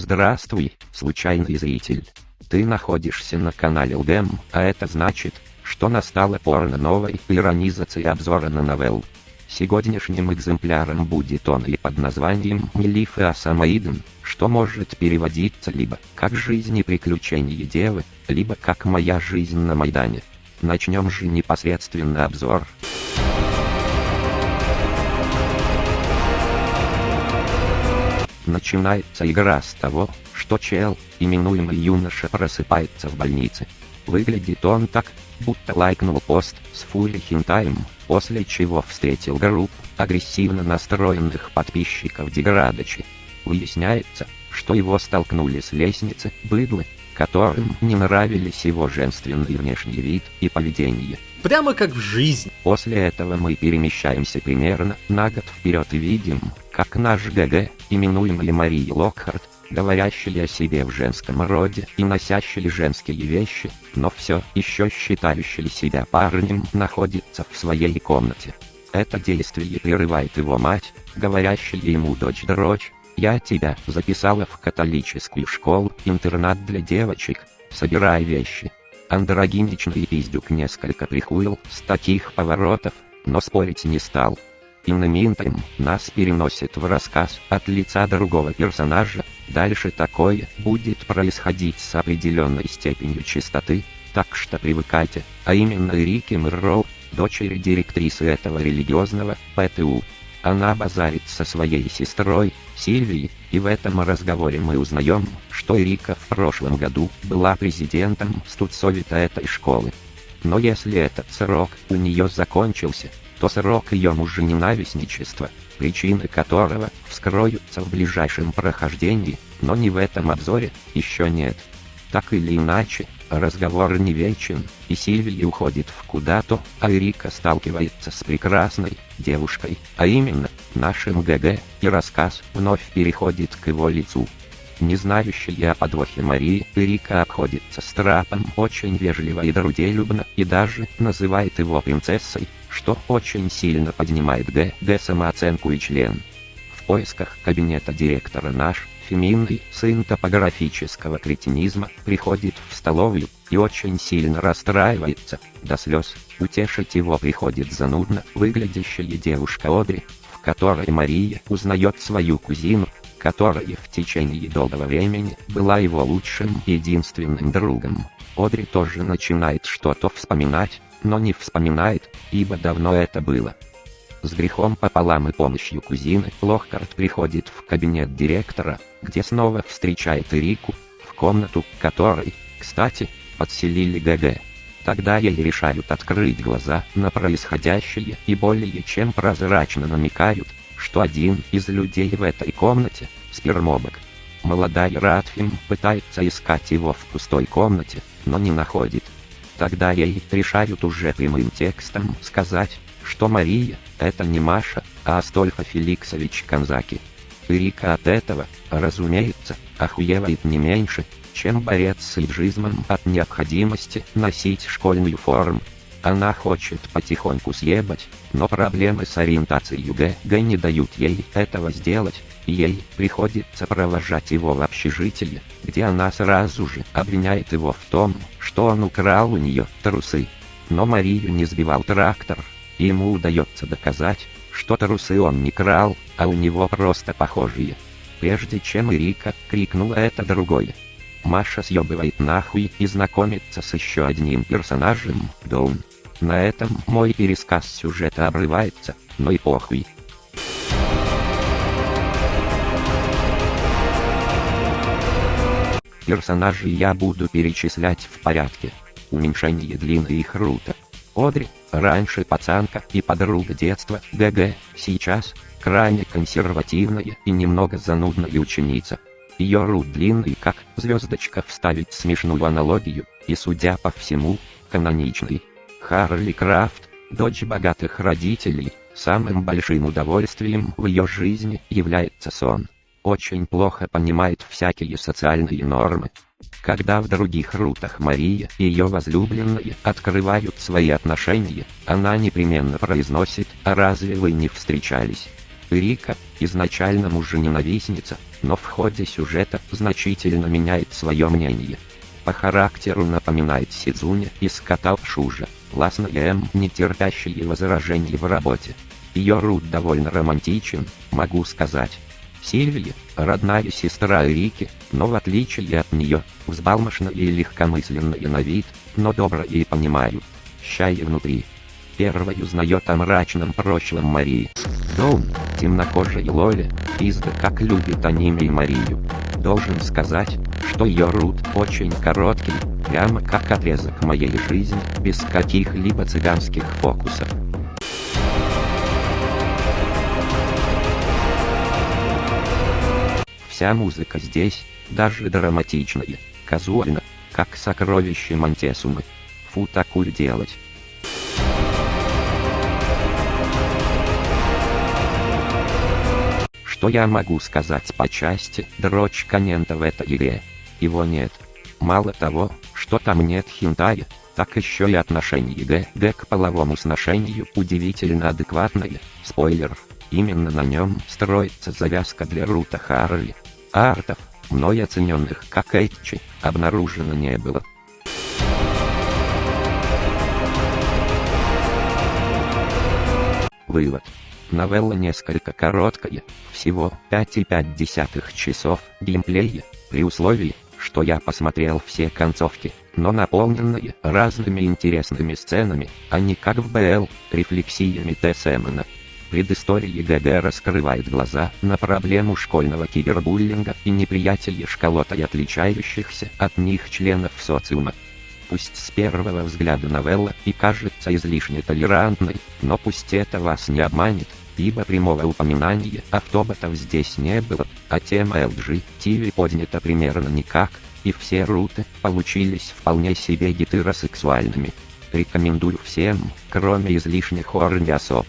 Здравствуй, случайный зритель. Ты находишься на канале ЛГМ, а это значит, что настала пора новой экранизации обзора на новеллу. Сегодняшним экземпляром будет он и под названием «Мелифа Самаиден», что может переводиться либо как «Жизнь и приключения девы», либо как «Моя жизнь на Майдане». Начнем же непосредственно обзор. Начинается игра с того, что чел, именуемый юноша, просыпается в больнице. Выглядит он так, будто лайкнул пост с фури хентаем, после чего встретил группу агрессивно настроенных подписчиков деградачи. Выясняется, что его столкнули с лестницы быдлы, которым не нравились его женственный внешний вид и поведение. Прямо как в жизни. После этого мы перемещаемся примерно на год вперед и видим, как наш ГГ, именуемый Марией Локхарт, говорящий о себе в женском роде и носящий женские вещи, но все еще считающий себя парнем, находится в своей комнате. Это действие прерывает его мать, говорящая ему: «Дочь, я тебя записала в католическую школу-интернат для девочек, собирай вещи». Андрогиничный пиздюк несколько прихуил с таких поворотов, но спорить не стал. Иным интом нас переносит в рассказ от лица другого персонажа. Дальше такое будет происходить с определенной степенью частоты, так что привыкайте, а именно Рики Мэрроу, дочери директрисы этого религиозного ПТУ. Она базарит со своей сестрой, Сильвией, и в этом разговоре мы узнаем, что Рика в прошлом году была президентом студсовета этой школы. Но если этот срок у нее закончился, то срок ее мужененавистничества, причины которого вскроются в ближайшем прохождении, но не в этом обзоре, еще нет. Так или иначе, разговор не вечен, и Сильвия уходит в куда-то, а Рика сталкивается с прекрасной девушкой, а именно нашим ГГ, и рассказ вновь переходит к его лицу. Не знающая о подвохе Марии, Рика обходится с трапом очень вежливо и дружелюбно, и даже называет его принцессой, что очень сильно поднимает ГГ самооценку и член. В поисках кабинета директора наш феминный сын топографического кретинизма приходит в столовую и очень сильно расстраивается до слез. Утешить его приходит занудно выглядящая девушка Одри, в которой Мария узнает свою кузину, которая в течение долгого времени была его лучшим и единственным другом. Одри тоже начинает что-то вспоминать, но не вспоминает, ибо давно это было. С грехом пополам и помощью кузины Локхарт приходит в кабинет директора, где снова встречает Рику, в комнату которой, кстати, подселили ГГ. Тогда ей решают открыть глаза на происходящее и более чем прозрачно намекают, что один из людей в этой комнате – спермобок. Молодая Ратфим пытается искать его в пустой комнате, но не находит. Тогда ей решают уже прямым текстом сказать, что Мария – это не Маша, а Астольфо Феликсович Канзаки. Рика от этого, разумеется, охуевает не меньше, чем борец с эйджизмом от необходимости носить школьную форму. Она хочет потихоньку съебать, но проблемы с ориентацией ГГ не дают ей этого сделать, и ей приходится провожать его в общежитие, где она сразу же обвиняет его в том, что он украл у нее трусы. Но Марию не сбивал трактор, и ему удается доказать, что трусы он не крал, а у него просто похожие. Прежде чем Рика крикнула это другое. Маша съебывает нахуй и знакомится с еще одним персонажем, Доун. На этом мой пересказ сюжета обрывается, но и похуй. Персонажей я буду перечислять в порядке уменьшения длины их рута. Одри, раньше пацанка и подруга детства ГГ, сейчас крайне консервативная и немного занудная ученица. Ее рут длинный, как звездочка вставить смешную аналогию, и судя по всему, каноничный. Харли Крафт, дочь богатых родителей, самым большим удовольствием в ее жизни является сон. Очень плохо понимает всякие социальные нормы. Когда в других рутах Мария и ее возлюбленные открывают свои отношения, она непременно произносит: «А разве вы не встречались?» Рика, изначально мужененавистница, но в ходе сюжета значительно меняет свое мнение. По характеру напоминает Сидзуни из Кота в Шужа, властная не терпящая возражений в работе. Ее род довольно романтичен, могу сказать. Сильвия – родная сестра Рики, но в отличие от нее, взбалмошная и легкомысленная на вид, но добрая и понимающая внутри. Первой узнает о мрачном прошлом Марии. Доун, темнокожей Лоли, пизда как любит аниме и Марию. Должен сказать, что ее род очень короткий, прямо как отрезок моей жизни, без каких-либо цыганских фокусов. Вся музыка здесь, даже драматичная, казуально, как сокровище Монтесумы. Фу, такую делать. Что я могу сказать по части дрочь контента в этой игре? Его нет. Мало того, что там нет хентая, так еще и отношение ГГ к половому сношению удивительно адекватное. Спойлер, именно на нем строится завязка для Рута Харли. Артов, мной оцененных как этчи, обнаружено не было. Вывод. Новелла несколько короткая, всего 5,5 часов геймплея, при условии, что я посмотрел все концовки, но наполненная разными интересными сценами, а не как в БЛ, рефлексиями Тесэмона. Предыстория ГГ раскрывает глаза на проблему школьного кибербуллинга и неприятия школотой отличающихся от них членов социума. Пусть с первого взгляда новелла и кажется излишне толерантной, но пусть это вас не обманет, ибо прямого упоминания автоботов здесь не было, а тема LGTV поднята примерно никак, и все руты получились вполне себе гетеросексуальными. Рекомендую всем, кроме излишних хорни особ.